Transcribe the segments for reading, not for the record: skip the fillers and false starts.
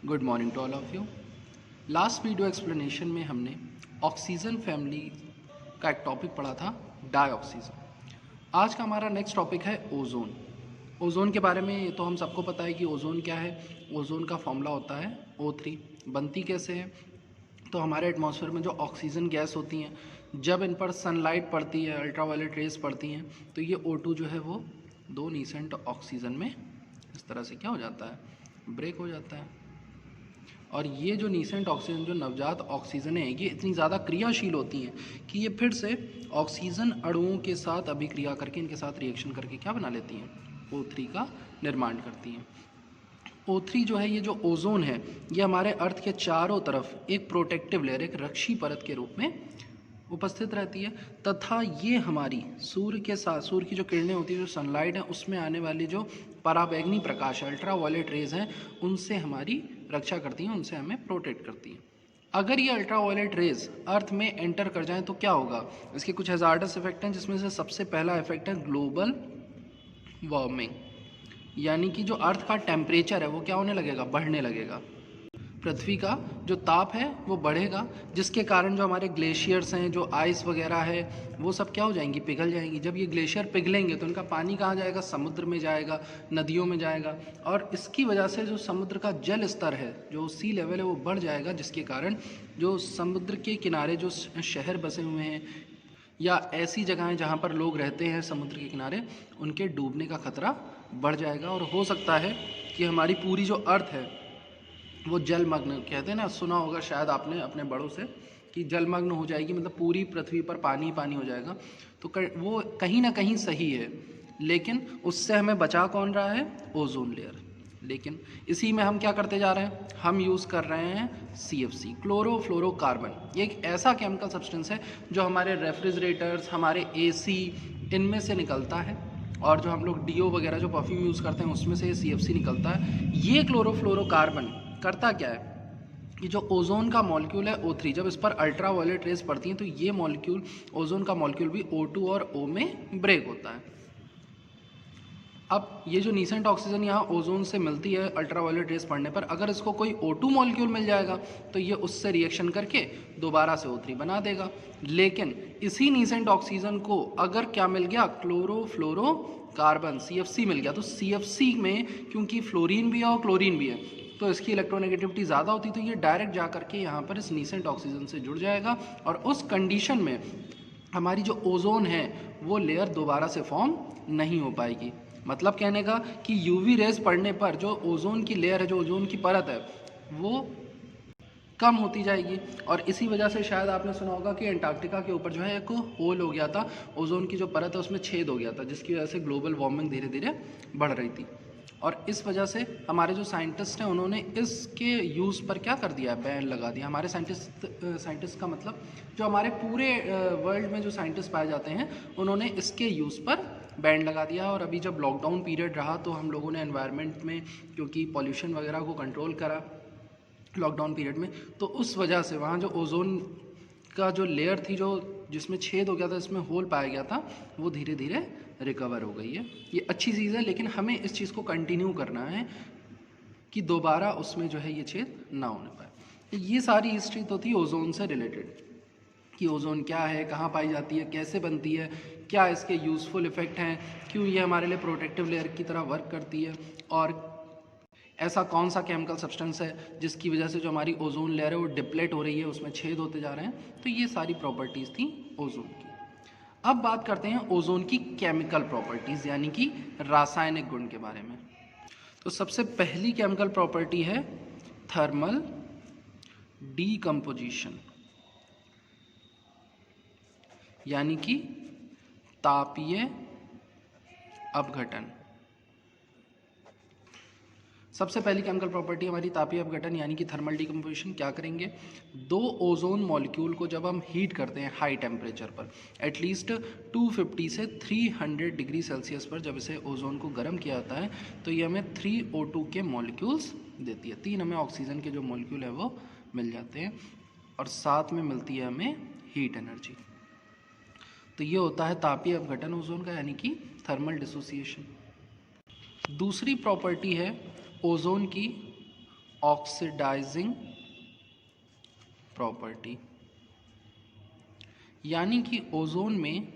Good morning to all of you. Last video explanation में हमने oxygen family का एक टॉपिक पढ़ा था, डाईऑक्सीजन। आज का हमारा नेक्स्ट टॉपिक है ओजोन। ओजोन के बारे में तो हम सबको पता है कि ओजोन क्या है। ओजोन का फॉर्मूला होता है O3। बनती कैसे है? तो हमारे एटमॉस्फेयर में जो ऑक्सीजन गैस होती हैं, जब इन पर सनलाइट पड़ती है, अल्ट्रावायलेट रेज पड़ती हैं, तो ये O2 जो है वो दो नीसेंट ऑक्सीजन में इस तरह से क्या हो जाता है, ब्रेक हो जाता है। और ये जो नीसेंट ऑक्सीजन, जो नवजात ऑक्सीजन है, ये इतनी ज़्यादा क्रियाशील होती हैं कि ये फिर से ऑक्सीजन अणुओं के साथ अभिक्रिया करके, इनके साथ रिएक्शन करके क्या बना लेती हैं, O3 का निर्माण करती हैं। O3 जो है, ये जो ओजोन है, ये हमारे अर्थ के चारों तरफ एक प्रोटेक्टिव लेयर, एक रक्षी परत के रूप में उपस्थित रहती है, तथा ये हमारी सूर्य के साथ, सूर्य की जो किरणें होती है, जो सनलाइट है, उसमें आने वाली जो पराबैंगनी प्रकाश, अल्ट्रावायलेट रेज हैं, उनसे हमारी रक्षा करती हैं, उनसे हमें प्रोटेक्ट करती हैं। अगर ये अल्ट्रावायलेट रेज अर्थ में एंटर कर जाएं तो क्या होगा? इसके कुछ हैजार्डस इफेक्ट हैं, जिसमें से सबसे पहला इफेक्ट है ग्लोबल वार्मिंग, यानी कि जो अर्थ का टेम्परेचर है वो क्या होने लगेगा, बढ़ने लगेगा। पृथ्वी का जो ताप है वो बढ़ेगा, जिसके कारण जो हमारे ग्लेशियर्स हैं, जो आइस वगैरह है, वो सब क्या हो जाएंगी, पिघल जाएंगी। जब ये ग्लेशियर पिघलेंगे तो इनका पानी कहाँ जाएगा, समुद्र में जाएगा, नदियों में जाएगा, और इसकी वजह से जो समुद्र का जल स्तर है, जो सी लेवल है, वो बढ़ जाएगा, जिसके कारण जो समुद्र के किनारे जो शहर बसे हुए हैं या ऐसी जगहें जहाँ पर लोग रहते हैं समुद्र के किनारे, उनके डूबने का खतरा बढ़ जाएगा। और हो सकता है कि हमारी पूरी जो अर्थ है वो जलमग्न, कहते हैं ना, सुना होगा शायद आपने अपने बड़ों से कि जलमग्न हो जाएगी, मतलब पूरी पृथ्वी पर पानी पानी हो जाएगा। तो वो कहीं ना कहीं सही है, लेकिन उससे हमें बचा कौन रहा है, ओजोन लेयर। लेकिन इसी में हम क्या करते जा रहे हैं, हम यूज़ कर रहे हैं CFC, क्लोरोफ्लोरोकार्बन। ये एक ऐसा केमिकल सब्सटेंस है जो हमारे रेफ्रिजरेटर्स, हमारे AC, इनमें से निकलता है, और जो हम लोग डीओ वगैरह जो परफ्यूम यूज़ करते हैं उसमें से ये CFC निकलता है। ये क्लोरोफ्लोरोकार्बन करता क्या है कि जो ओजोन का मॉलिक्यूल है O3, जब इस पर अल्ट्रावायलेट रेज पड़ती हैं तो ये मॉलिक्यूल, ओजोन का मॉलिक्यूल भी O2 और O में ब्रेक होता है। अब ये जो नीसेंट ऑक्सीजन यहाँ ओजोन से मिलती है अल्ट्रावायलेट रेज पड़ने पर, अगर इसको कोई O2 मॉलिक्यूल मिल जाएगा तो ये उससे रिएक्शन करके दोबारा से O3 बना देगा। लेकिन इसी नीसेंट ऑक्सीजन को अगर क्या मिल गया, क्लोरोफ्लोरोकार्बन, CFC मिल गया, तो CFC में क्योंकि फ्लोरीन भी है और क्लोरीन भी है, तो इसकी इलेक्ट्रोनेगेटिविटी ज़्यादा होती, तो ये डायरेक्ट जा करके यहाँ पर इस नीसेंट ऑक्सीजन से जुड़ जाएगा, और उस कंडीशन में हमारी जो ओजोन है वो लेयर दोबारा से फॉर्म नहीं हो पाएगी। मतलब कहने का कि UV रेज पड़ने पर जो ओजोन की लेयर है, जो ओजोन की परत है, वो कम होती जाएगी। और इसी वजह से शायद आपने सुना होगा कि अंटार्कटिका के ऊपर जो है एक होल हो गया था, ओजोन की जो परत है उसमें छेद हो गया था, जिसकी वजह से ग्लोबल वार्मिंग धीरे धीरे बढ़ रही थी। और इस वजह से हमारे जो साइंटिस्ट हैं उन्होंने इसके यूज़ पर क्या कर दिया है, बैन लगा दिया। हमारे साइंटिस्ट का मतलब जो हमारे पूरे वर्ल्ड में जो साइंटिस्ट पाए जाते हैं, उन्होंने इसके यूज़ पर बैन लगा दिया। और अभी जब लॉकडाउन पीरियड रहा तो हम लोगों ने एनवायरनमेंट में, क्योंकि पॉल्यूशन वगैरह को कंट्रोल करा लॉकडाउन पीरियड में, तो उस वजह से वहाँ जो ओजोन का जो लेयर थी, जो जिसमें छेद हो गया था, इसमें होल पाया गया था, वो धीरे धीरे रिकवर हो गई है। ये अच्छी चीज़ है, लेकिन हमें इस चीज़ को कंटिन्यू करना है कि दोबारा उसमें जो है ये छेद ना होने पाए। ये सारी हिस्ट्री तो थी ओजोन से रिलेटेड, कि ओजोन क्या है, कहाँ पाई जाती है, कैसे बनती है, क्या इसके यूज़फुल इफ़ेक्ट हैं, क्यों ये हमारे लिए प्रोटेक्टिव लेयर की तरह वर्क करती है, और ऐसा कौन सा केमिकल सब्सटेंस है जिसकी वजह से जो हमारी ओजोन लेयर है वो डिप्लेट हो रही है, उसमें छेद होते जा रहे हैं। तो ये सारी प्रॉपर्टीज़ थी ओजोन की। अब बात करते हैं ओजोन की केमिकल प्रॉपर्टीज़, यानी कि रासायनिक गुण के बारे में। तो सबसे पहली केमिकल प्रॉपर्टी है थर्मल डीकम्पोजिशन, यानी कि तापीय अपघटन। सबसे पहली केमिकल प्रॉपर्टी हमारी तापीय अपघटन, यानी कि थर्मल डीकम्पोजिशन। क्या करेंगे, दो ओजोन मॉलिक्यूल को जब हम हीट करते हैं हाई टेम्परेचर पर, एटलीस्ट 250 से 300 डिग्री सेल्सियस पर, जब इसे ओजोन को गर्म किया जाता है तो ये हमें 3O2 के मॉलिक्यूल्स देती है। 3 हमें ऑक्सीजन के जो मॉलिक्यूल है वो मिल जाते हैं, और साथ में मिलती है हमें हीट एनर्जी। तो ये होता है तापीय अपघटन ओजोन का, यानी कि थर्मल डिसोसिएशन। दूसरी प्रॉपर्टी है ओजोन की ऑक्सीडाइजिंग प्रॉपर्टी, यानी कि ओजोन में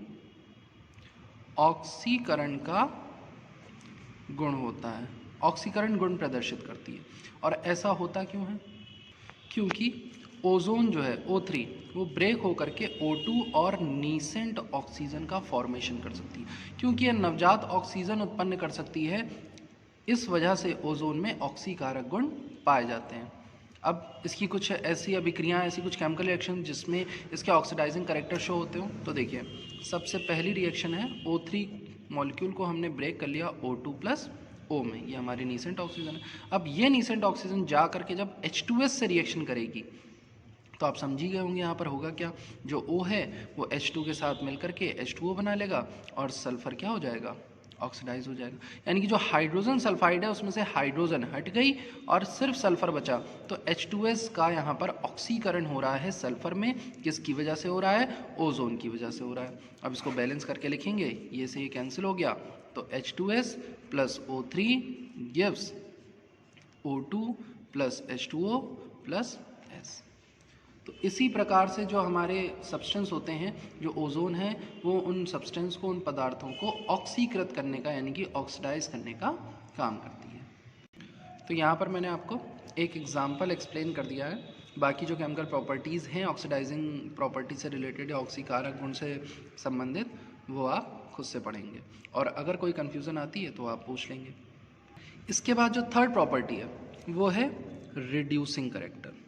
ऑक्सीकरण का गुण होता है, ऑक्सीकरण गुण प्रदर्शित करती है। और ऐसा होता क्यों है? क्योंकि ओजोन जो है O3 वो ब्रेक होकर के O2 और नीसेंट ऑक्सीजन का फॉर्मेशन कर सकती है। क्योंकि यह नवजात ऑक्सीजन उत्पन्न कर सकती है, इस वजह से ओजोन में ऑक्सीकारक गुण पाए जाते हैं। अब इसकी कुछ ऐसी अभिक्रियाएं, ऐसी कुछ केमिकल रिएक्शन जिसमें इसके ऑक्सीडाइजिंग कैरेक्टर शो होते हो, तो देखिए सबसे पहली रिएक्शन है O3 मॉलिक्यूल को हमने ब्रेक कर लिया O2 प्लस O में, ये हमारी नीसेंट ऑक्सीजन है। अब ये नीसेंट ऑक्सीजन जा करके जब H2S से रिएक्शन करेगी तो आप समझ ही गए होंगे यहाँ पर होगा क्या, जो O है वो H2 के साथ मिलकर के H2O बना लेगा और सल्फर क्या हो जाएगा, ऑक्सीडाइज हो जाएगा। यानी कि जो हाइड्रोजन सल्फाइड है उसमें से हाइड्रोजन हट गई और सिर्फ सल्फर बचा, तो H2S का यहाँ पर ऑक्सीकरण हो रहा है सल्फर में। किसकी वजह से हो रहा है? ओजोन की वजह से हो रहा है। अब इसको बैलेंस करके लिखेंगे, ये से ये कैंसिल हो गया, तो H2S plus O3 gives O2 plus H2O plus S। तो इसी प्रकार से जो हमारे सब्सटेंस होते हैं, जो ओजोन है, वो उन सब्सटेंस को, उन पदार्थों को ऑक्सीकृत करने का, यानी कि ऑक्सीडाइज करने का काम करती है। तो यहाँ पर मैंने आपको एक एग्जांपल एक्सप्लेन कर दिया है। बाकी जो केमिकल प्रॉपर्टीज़ हैं ऑक्सीडाइजिंग प्रॉपर्टी से रिलेटेड या ऑक्सीकारक गुण से संबंधित, वो आप खुद से पढ़ेंगे, और अगर कोई कन्फ्यूज़न आती है तो आप पूछ लेंगे। इसके बाद जो थर्ड प्रॉपर्टी है वो है रिड्यूसिंग करेक्टर।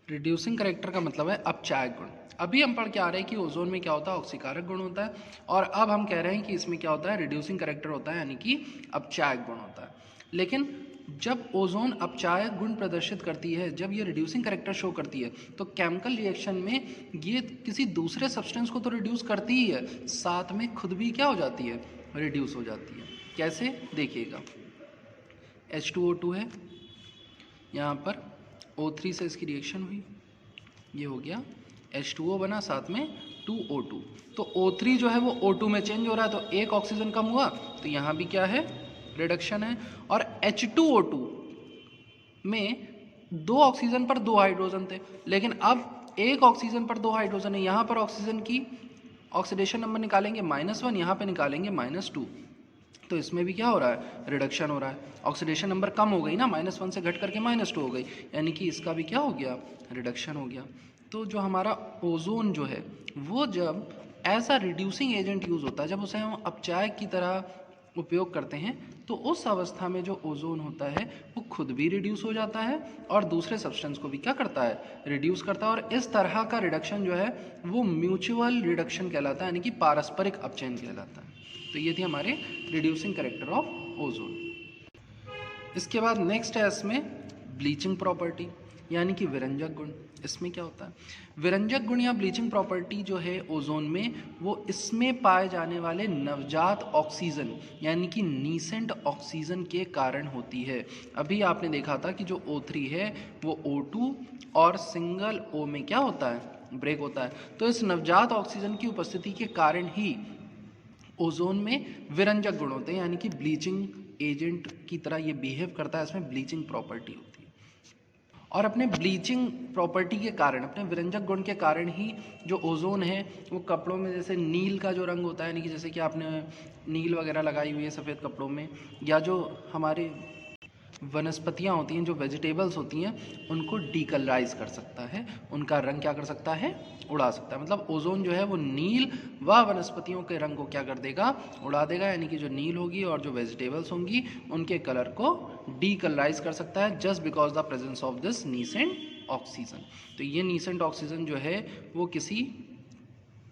रिड्यूसिंग करेक्टर का मतलब है अपचायक गुण। अभी हम पढ़ के आ रहे हैं कि ओजोन में क्या होता है, ऑक्सीकारक गुण होता है, और अब हम कह रहे हैं कि इसमें क्या होता है, रिड्यूसिंग करेक्टर होता है, यानी कि अपचायक गुण होता है। लेकिन जब ओजोन अपचायक गुण प्रदर्शित करती है, जब ये रिड्यूसिंग करेक्टर शो करती है, तो केमिकल रिएक्शन में ये किसी दूसरे सब्सटेंस को तो रिड्यूस करती ही है, साथ में खुद भी क्या हो जाती है, रिड्यूस हो जाती है। कैसे? देखिएगा, H2O2 है, यहाँ पर O3 से इसकी रिएक्शन हुई, ये हो गया H2O बना, साथ में 2O2। तो O3 जो है वो O2 में चेंज हो रहा है, तो एक ऑक्सीजन कम हुआ, तो यहाँ भी क्या है, रिडक्शन है। और H2O2 में 2 ऑक्सीजन पर 2 हाइड्रोजन थे, लेकिन अब एक ऑक्सीजन पर 2 हाइड्रोजन है। यहाँ पर ऑक्सीजन की ऑक्सीडेशन नंबर निकालेंगे -1, यहाँ पे निकालेंगे -2, तो इसमें भी क्या हो रहा है, रिडक्शन हो रहा है। ऑक्सीडेशन नंबर कम हो गई ना, -1 से घट करके -2 हो गई, यानी कि इसका भी क्या हो गया, रिडक्शन हो गया। तो जो हमारा ओजोन जो है वो जब as a reducing agent use होता है, जब उसे हम अपचायक की तरह उपयोग करते हैं, तो उस अवस्था में जो ओजोन होता है वो खुद भी रिड्यूस हो जाता है और दूसरे सब्सटेंस को भी क्या करता है, रिड्यूस करता है। और इस तरह का रिडक्शन जो है वो म्यूचुअल रिडक्शन कहलाता है, यानी कि पारस्परिक अपचयन कहलाता है। तो ये थी हमारे रिड्यूसिंग करेक्टर ऑफ ओजोन। इसके बाद नेक्स्ट है इसमें ब्लीचिंग प्रॉपर्टी, यानी कि विरंजक गुण। इसमें क्या होता है, विरंजक गुण या ब्लीचिंग प्रॉपर्टी जो है ओजोन में, वो इसमें पाए जाने वाले नवजात ऑक्सीजन यानी कि नीसेंट ऑक्सीजन के कारण होती है। अभी आपने देखा था कि जो O3 है वो O2 और सिंगल O में क्या होता है, ब्रेक होता है। तो इस नवजात ऑक्सीजन की उपस्थिति के कारण ही ओजोन में विरंजक गुण होते हैं, यानी कि ब्लीचिंग एजेंट की तरह ये बिहेव करता है, इसमें ब्लीचिंग प्रॉपर्टी होती है। और अपने ब्लीचिंग प्रॉपर्टी के कारण, अपने विरंजक गुण के कारण ही जो ओजोन है वो कपड़ों में, जैसे नील का जो रंग होता है, यानी कि जैसे कि आपने नील वगैरह लगाई हुई है सफ़ेद कपड़ों में, या जो हमारे वनस्पतियाँ होती हैं, जो वेजिटेबल्स होती हैं, उनको डीकलराइज कर सकता है, उनका रंग क्या कर सकता है, उड़ा सकता है। मतलब ओजोन जो है वो नील व वनस्पतियों के रंग को क्या कर देगा, उड़ा देगा, यानी कि जो नील होगी और जो वेजिटेबल्स होंगी उनके कलर को डीकलराइज कर सकता है, just because the presence of this nascent oxygen. तो ये नीसेंट ऑक्सीजन जो है वो किसी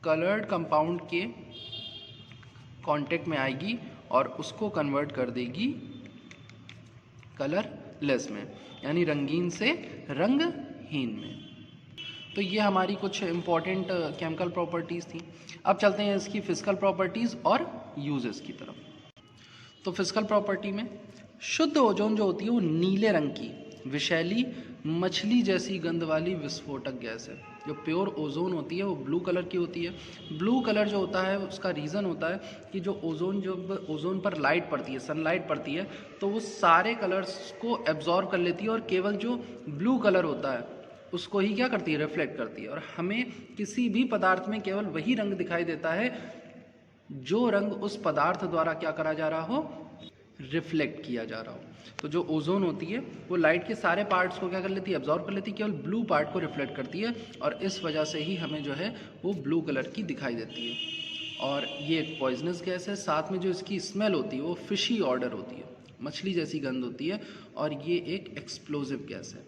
कलर्ड कंपाउंड के कांटेक्ट में आएगी और उसको कन्वर्ट कर देगी कलरलेस में, यानी रंगीन से रंगहीन में। तो ये हमारी कुछ इंपॉर्टेंट केमिकल प्रॉपर्टीज़ थी। अब चलते हैं इसकी फिजिकल प्रॉपर्टीज़ और यूजेस की तरफ। तो फिजिकल प्रॉपर्टी में शुद्ध ओजोन जो होती है वो नीले रंग की विषैली मछली जैसी गंध वाली विस्फोटक गैस है। जो प्योर ओजोन होती है वो ब्लू कलर की होती है। ब्लू कलर जो होता है उसका रीज़न होता है कि जो ओजोन पर लाइट पड़ती है, सनलाइट पड़ती है, तो वो सारे कलर्स को एब्जॉर्ब कर लेती है और केवल जो ब्लू कलर होता है उसको ही क्या करती है, रिफ्लेक्ट करती है। और हमें किसी भी पदार्थ में केवल वही रंग दिखाई देता है जो रंग उस पदार्थ द्वारा क्या करा जा रहा हो, रिफ्लेक्ट किया जा रहा हो। तो जो ओजोन होती है वो लाइट के सारे पार्ट्स को क्या कर लेती है, एब्जॉर्ब कर लेती है, केवल ब्लू पार्ट को रिफ्लेक्ट करती है और इस वजह से ही हमें जो है वो ब्लू कलर की दिखाई देती है। और ये एक पॉइजनस गैस है। साथ में जो इसकी स्मेल होती है वो फिशी ऑर्डर होती है, मछली जैसी गंध होती है और ये एक एक्सप्लोजिव गैस है।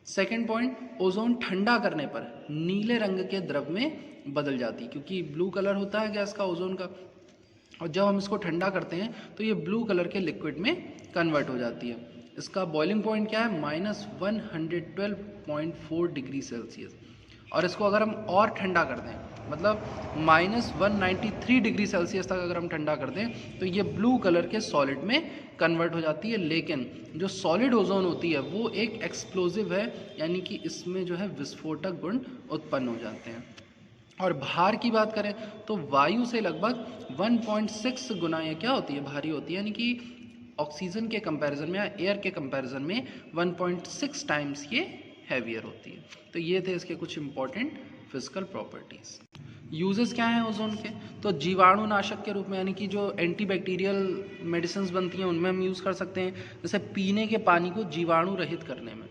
सेकेंड पॉइंट, ओजोन ठंडा करने पर नीले रंग के द्रव में बदल जाती है, क्योंकि ब्लू कलर होता है गैस का, ओजोन का, और जब हम इसको ठंडा करते हैं तो ये ब्लू कलर के लिक्विड में कन्वर्ट हो जाती है। इसका बॉइलिंग पॉइंट क्या है, -112.4 डिग्री सेल्सियस। और इसको अगर हम और ठंडा कर दें, मतलब -193 डिग्री सेल्सियस तक अगर हम ठंडा कर दें, तो ये ब्लू कलर के सॉलिड में कन्वर्ट हो जाती है। लेकिन जो सॉलिड ओजोन होती है वो एक एक्सप्लोजिव है, यानी कि इसमें जो है विस्फोटक गुण उत्पन्न हो जाते हैं। और भार की बात करें तो वायु से लगभग 1.6 गुना ये क्या होती है, भारी होती है, यानी कि ऑक्सीजन के कंपैरिजन में या एयर के कंपैरिजन में 1.6 टाइम्स ये हैवियर होती है। तो ये थे इसके कुछ इंपॉर्टेंट फिजिकल प्रॉपर्टीज़। यूजेस क्या हैं ओजोन के, तो जीवाणुनाशक के रूप में, यानी कि जो एंटीबैक्टीरियल मेडिसिन बनती हैं उनमें हम यूज़ कर सकते हैं। जैसे पीने के पानी को जीवाणु रहित करने में,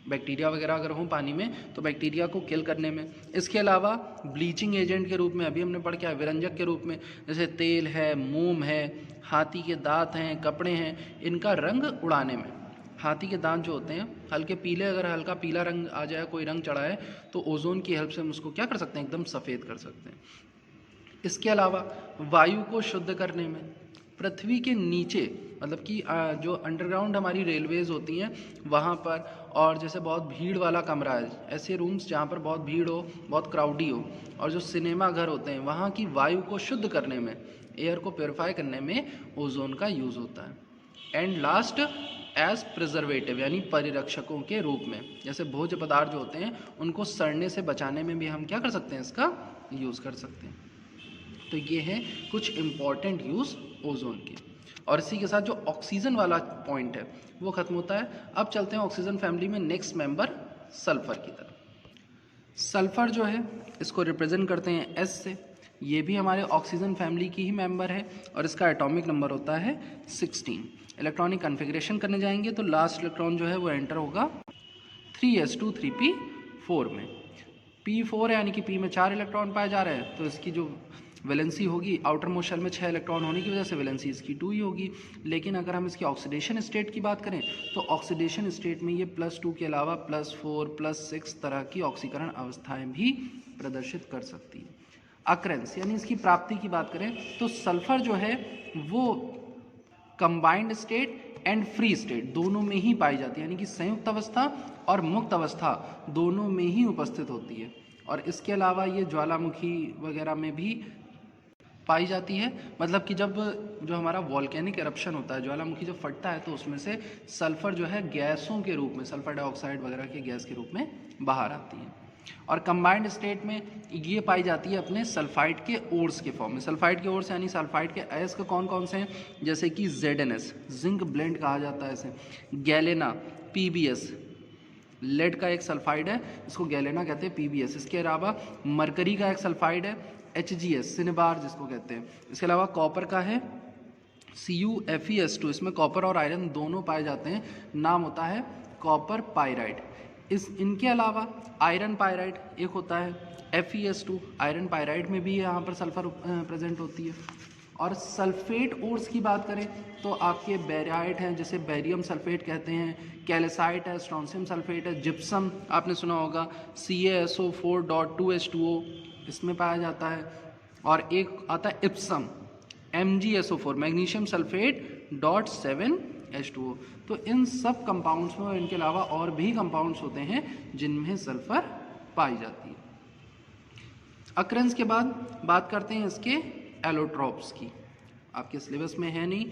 बैक्टीरिया वगैरह अगर हों पानी में तो बैक्टीरिया को किल करने में। इसके अलावा ब्लीचिंग एजेंट के रूप में, अभी हमने पढ़ के आया, विरंजक के रूप में, जैसे तेल है, मोम है, हाथी के दांत हैं, कपड़े हैं, इनका रंग उड़ाने में। हाथी के दांत जो होते हैं हल्के पीले, अगर हल्का पीला रंग आ जाए, कोई रंग चढ़ा है, तो ओजोन की हेल्प से हम उसको क्या कर सकते हैं, एकदम सफ़ेद कर सकते हैं। इसके अलावा वायु को शुद्ध करने में, पृथ्वी के नीचे, मतलब कि जो अंडरग्राउंड हमारी रेलवेज़ होती हैं वहाँ पर, और जैसे बहुत भीड़ वाला कमरा है, ऐसे रूम्स जहाँ पर बहुत भीड़ हो, बहुत क्राउडी हो, और जो सिनेमा घर होते हैं वहाँ की वायु को शुद्ध करने में, एयर को प्योरीफाई करने में ओजोन का यूज़ होता है। एंड लास्ट, एज प्रिजर्वेटिव, यानी परिरक्षकों के रूप में, जैसे भोज्य पदार्थ जो होते हैं उनको सड़ने से बचाने में भी हम क्या कर सकते हैं, इसका यूज़ कर सकते हैं। तो ये है कुछ इम्पॉर्टेंट यूज़ ओजोन के। और इसी के साथ जो ऑक्सीजन वाला पॉइंट है वो ख़त्म होता है। अब चलते हैं ऑक्सीजन फैमिली में नेक्स्ट मेंबर सल्फ़र की तरफ। सल्फ़र जो है इसको रिप्रेजेंट करते हैं एस से। ये भी हमारे ऑक्सीजन फैमिली की ही मेंबर है और इसका एटॉमिक नंबर होता है 16। इलेक्ट्रॉनिक कन्फिग्रेशन करने जाएंगे तो लास्ट इलेक्ट्रॉन जो है वो एंटर होगा 3s2 3p4 में। p4 है, यानी कि p में 4 इलेक्ट्रॉन पाए जा रहे हैं, तो इसकी जो वैलेंसी होगी आउटर मोस्ट शेल में 6 इलेक्ट्रॉन होने की वजह से वैलेंसी इसकी 2 ही होगी। लेकिन अगर हम इसकी ऑक्सीडेशन स्टेट की बात करें तो ऑक्सीडेशन स्टेट में ये +2 के अलावा +4 +6 तरह की ऑक्सीकरण अवस्थाएं भी प्रदर्शित कर सकती है। अक्रेंस यानी इसकी प्राप्ति की बात करें तो सल्फर जो है वो combined state and free state दोनों में ही पाई जाती है, यानी कि संयुक्त अवस्था और मुक्त अवस्था दोनों में ही उपस्थित होती है। और इसके अलावा ये ज्वालामुखी वगैरह में भी पाई जाती है, मतलब कि जब जो हमारा वॉल्केनिक एरप्शन होता है, ज्वालामुखी जब फटता है तो उसमें से सल्फर जो है गैसों के रूप में, सल्फर डाइऑक्साइड वगैरह के गैस के रूप में बाहर आती है। और कंबाइंड स्टेट में ये पाई जाती है अपने सल्फाइड के ओर्स के फॉर्म में। सल्फाइड के ओर्स यानी सल्फाइड के अयस्क कौन कौन से हैं, जैसे कि ZnS, जिंक ब्लेंड कहा जाता है इसे, गैलेना, PbS, लेड का एक सल्फाइड है, इसको गैलेना कहते हैं, PbS। इसके अलावा मरकरी का एक सल्फाइड है, HgS, सिनेबार जिसको कहते हैं। इसके अलावा कॉपर का है CuFeS2, इसमें कॉपर और आयरन दोनों पाए जाते हैं, नाम होता है कॉपर पायराइड। इनके अलावा आयरन पायराइड एक होता है FeS2, आयरन पायराइड में भी यहाँ पर सल्फर प्रेजेंट होती है। और सल्फेट ओर्स की बात करें तो आपके बैराइट हैं, जैसे बैरियम सल्फेट कहते हैं, कैल्साइट है, स्ट्रोंशियम सल्फेट है, जिप्सम आपने सुना होगा, CaSO4.2H2O इसमें पाया जाता है। और एक आता है Epson, MgSO4, magnesium sulphate .7H2O। तो इन सब कंपाउंड्स में और इनके अलावा और भी कंपाउंड्स होते हैं जिनमें सल्फर पाई जाती है। अक्रेंस के बाद बात करते हैं इसके एलोट्रॉप्स की, आपके सिलेबस में है नहीं।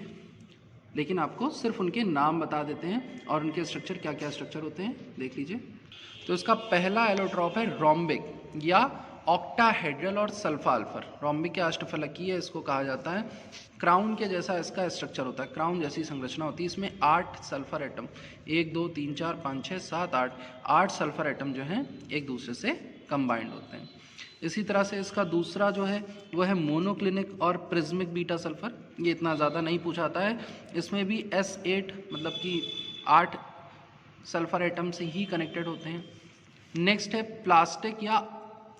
लेकिन आपको सिर्फ उनके नाम बता देते हैं और उनके स्ट्रक्चर क्या क्या स्ट्रक्चर होते हैं देख लीजिए। तो इसका पहला एलोट्रॉप है रोम्बिक या ऑक्टाहेड्रल और सल्फाल्फर। रोम्बिक या अष्टफलकीय इसको कहा जाता है। क्राउन के जैसा इसका स्ट्रक्चर होता है, क्राउन जैसी संरचना होती है। इसमें 8 सल्फर एटम, 1 2 3 4 5 6 7 8 सल्फर एटम जो हैं एक दूसरे से कंबाइंड होते हैं। इसी तरह से इसका दूसरा जो है वो है मोनोक्लिनिक और प्रिज्मिक बीटा सल्फर। ये इतना ज़्यादा नहीं पूछाता है। इसमें भी S8 मतलब कि 8 सल्फर एटम से ही कनेक्टेड होते हैं। नेक्स्ट है प्लास्टिक या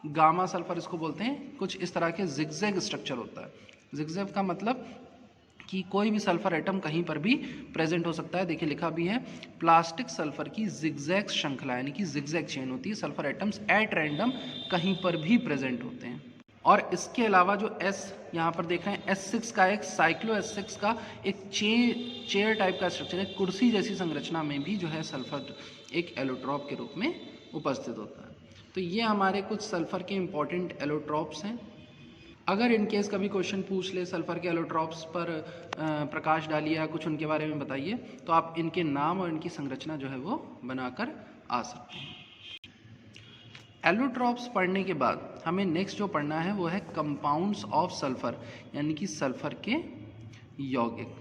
गामा सल्फर इसको बोलते हैं। कुछ इस तरह के जिगजैग स्ट्रक्चर होता है। जिगजैग का मतलब कि कोई भी सल्फर एटम कहीं पर भी प्रेजेंट हो सकता है। देखिए लिखा भी है प्लास्टिक सल्फर की जिगजैग श्रृंखला यानी कि जिगजैग चेन होती है। सल्फर एटम्स एट रैंडम कहीं पर भी प्रेजेंट होते हैं। और इसके अलावा जो S यहाँ पर देख रहे हैं S6 का एक साइक्लो S6 का एक चेयर टाइप का स्ट्रक्चर है। कुर्सी जैसी संरचना में भी जो है सल्फर एक एलोट्रॉप के रूप में उपस्थित होता है। तो ये हमारे कुछ सल्फर के इंपॉर्टेंट एलोट्रॉप्स हैं। अगर इन केस कभी क्वेश्चन पूछ ले सल्फर के एलोट्रॉप्स पर प्रकाश डालिए या कुछ उनके बारे में बताइए, तो आप इनके नाम और इनकी संरचना जो है वो बनाकर आ सकते हैं। एलोट्रॉप्स पढ़ने के बाद हमें नेक्स्ट जो पढ़ना है वो है कंपाउंड्स ऑफ सल्फर यानी कि सल्फर के यौगिक।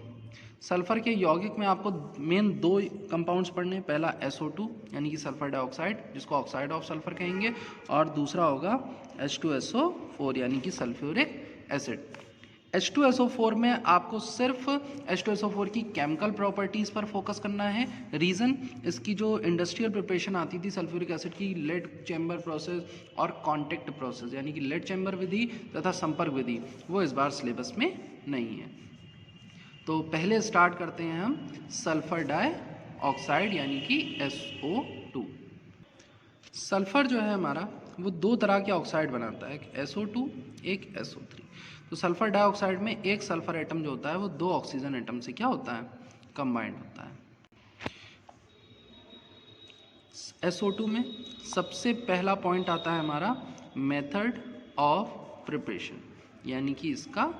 सल्फर के यौगिक में आपको मेन 2 कंपाउंड्स पढ़ने हैं। पहला SO2 यानी कि सल्फर डाइऑक्साइड जिसको ऑक्साइड ऑफ सल्फर कहेंगे, और दूसरा होगा H2SO4 यानी कि सल्फ्यूरिक एसिड। H2SO4 में आपको सिर्फ H2SO4 की केमिकल प्रॉपर्टीज़ पर फोकस करना है। रीज़न, इसकी जो इंडस्ट्रियल प्रिपरेशन आती थी सल्फ्यूरिक एसिड की, लेड चैम्बर प्रोसेस और कॉन्टैक्ट प्रोसेस यानी कि लेड चैम्बर विधि तथा संपर्क विधि, वो इस बार सिलेबस में नहीं है। तो पहले स्टार्ट करते हैं हम सल्फर डाइऑक्साइड यानी कि SO2। सल्फर जो है हमारा वो 2 तरह के ऑक्साइड बनाता है, एक SO2 एक SO3। तो सल्फर डाइऑक्साइड में एक सल्फर एटम जो होता है वो 2 ऑक्सीजन एटम से क्या होता है, कंबाइंड होता है। SO2 में सबसे पहला पॉइंट आता है हमारा मेथड ऑफ प्रिपरेशन यानी कि इसका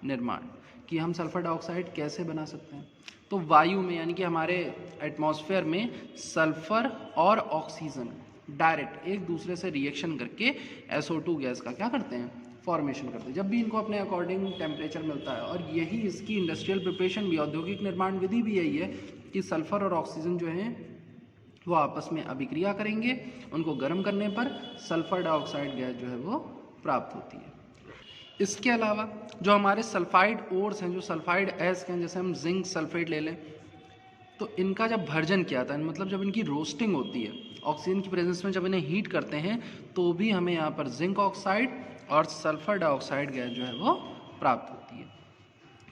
निर्माण, कि हम सल्फर डाइऑक्साइड कैसे बना सकते हैं। तो वायु में यानी कि हमारे एटमॉस्फेयर में सल्फर और ऑक्सीजन डायरेक्ट एक दूसरे से रिएक्शन करके SO2 गैस का क्या करते हैं, फॉर्मेशन करते हैं। जब भी इनको अपने अकॉर्डिंग टेम्परेचर मिलता है, और यही इसकी इंडस्ट्रियल प्रिपरेशन भी, औद्योगिक निर्माण विधि भी यही है कि सल्फर और ऑक्सीजन जो हैं वो आपस में अभिक्रिया करेंगे। उनको गर्म करने पर सल्फर डाइऑक्साइड गैस जो है वो प्राप्त होती है। इसके अलावा जो हमारे सल्फाइड ओर्स हैं, जो सल्फाइड एस हैं, जैसे हम जिंक सल्फेट ले लें, तो इनका जब भर्जन किया जाता है, मतलब जब इनकी रोस्टिंग होती है ऑक्सीजन की प्रेजेंस में, जब इन्हें हीट करते हैं, तो भी हमें यहाँ पर जिंक ऑक्साइड और सल्फर डाइऑक्साइड गैस जो है वो प्राप्त होती है।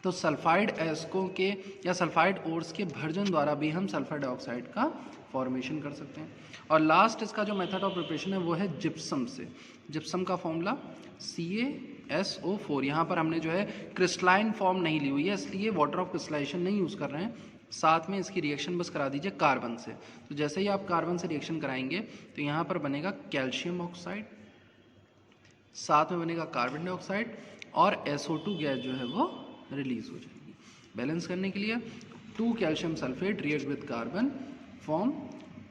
तो सल्फाइड एस्कों के या सल्फाइड ओर्स के भर्जन द्वारा भी हम सल्फर डाइऑक्साइड का फॉर्मेशन कर सकते हैं। और लास्ट इसका जो मेथड ऑफ प्रिपरेशन है वो है जिप्सम से। जिप्सम का फॉर्मूला CaSO4। यहाँ पर हमने जो है क्रिस्टलाइन फॉर्म नहीं ली हुई है, इसलिए वाटर ऑफ क्रिस्टलाइजेशन नहीं यूज़ कर रहे हैं। साथ में इसकी रिएक्शन बस करा दीजिए कार्बन से। तो जैसे ही आप कार्बन से रिएक्शन कराएंगे तो यहाँ पर बनेगा कैल्शियम ऑक्साइड, साथ में बनेगा कार्बन डाइऑक्साइड, और SO2 गैस जो है वो रिलीज हो जाएगी। बैलेंस करने के लिए 2 calcium sulphate react with carbon, form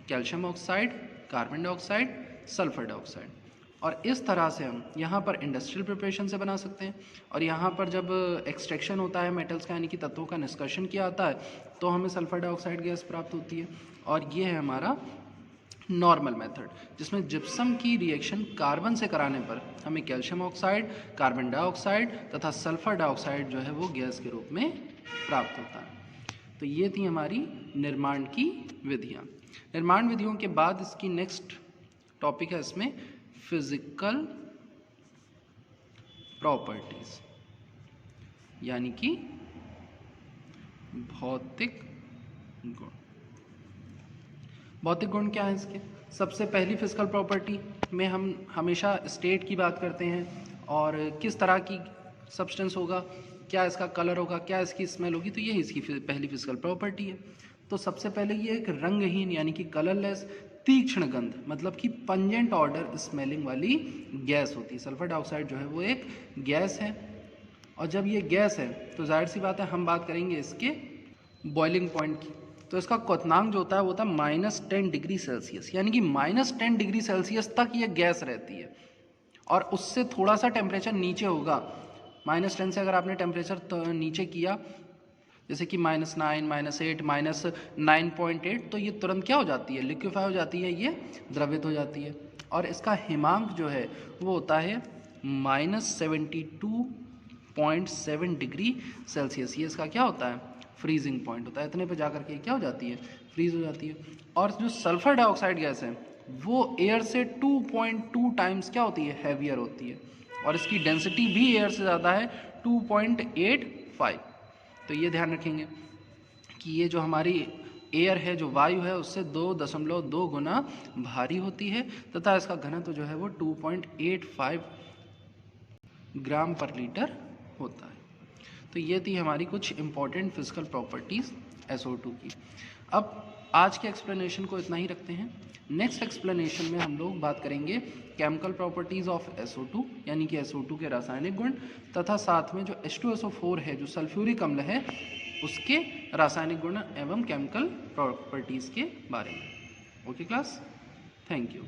calcium oxide, carbon dioxide, sulphur dioxide. और इस तरह से हम यहाँ पर इंडस्ट्रियल प्रिपरेशन से बना सकते हैं। और यहाँ पर जब एक्सट्रैक्शन होता है मेटल्स का यानी कि तत्वों का निष्कर्षण किया जाता है, तो हमें सल्फर डाइऑक्साइड गैस प्राप्त होती है। और ये है हमारा नॉर्मल मेथड, जिसमें जिप्सम की रिएक्शन कार्बन से कराने पर हमें कैल्शियम ऑक्साइड, कार्बन डाइऑक्साइड तथा सल्फर डाइऑक्साइड जो है वो गैस के रूप में प्राप्त होता है। तो ये थी हमारी निर्माण की विधियाँ। निर्माण विधियों के बाद इसकी नेक्स्ट टॉपिक है इसमें फिजिकल प्रॉपर्टीज यानी कि भौतिक गुण। भौतिक गुण क्या है इसके? सबसे पहली फिजिकल प्रॉपर्टी में हम हमेशा स्टेट की बात करते हैं, और किस तरह की सब्सटेंस होगा, क्या इसका कलर होगा, क्या इसकी स्मेल होगी, तो ये इसकी पहली फिजिकल प्रॉपर्टी है। तो सबसे पहले ये एक रंगहीन यानी कि कलरलेस, तीक्ष्ण गंध मतलब कि पंजेंट ऑर्डर स्मेलिंग वाली गैस होती है। सल्फर डाइऑक्साइड जो है वो एक गैस है, और जब ये गैस है तो जाहिर सी बात है हम बात करेंगे इसके बॉइलिंग पॉइंट की, तो इसका क्वथनांक जो होता है वो होता है -10 डिग्री सेल्सियस, यानी कि -10 डिग्री सेल्सियस तक ये गैस रहती है। और उससे थोड़ा सा टेम्परेचर नीचे होगा, -10 से अगर आपने टेम्परेचर नीचे किया जैसे कि -9, -8, -9.8, तो ये तुरंत क्या हो जाती है, लिक्विफाई हो जाती है, ये द्रवित हो जाती है। और इसका हिमांक जो है वो होता है -72.7 डिग्री सेल्सियस। ये इसका क्या होता है, फ्रीजिंग पॉइंट होता है। इतने पे जाकर के क्या हो जाती है, फ्रीज हो जाती है। और जो सल्फर डाइऑक्साइड गैस है वो एयर से 2.2 टाइम्स क्या होती है, हैवियर होती है। और इसकी डेंसिटी भी एयर से ज़्यादा है, 2.85। तो ये ध्यान रखेंगे कि ये जो हमारी एयर है, जो वायु है, उससे 2.2 गुना भारी होती है तथा इसका घनत्व जो है वो 2.85 ग्राम पर लीटर होता है। तो ये थी हमारी कुछ इम्पॉर्टेंट फिजिकल प्रॉपर्टीज़ SO2 की। अब आज के एक्सप्लेनेशन को इतना ही रखते हैं। नेक्स्ट एक्सप्लेनेशन में हम लोग बात करेंगे केमिकल प्रॉपर्टीज़ ऑफ SO2, यानी कि SO2 के रासायनिक गुण, तथा साथ में जो H2SO4 है, जो सल्फ्यूरिक अम्ल है, उसके रासायनिक गुण एवं केमिकल प्रॉपर्टीज़ के बारे में। Okay class, thank you.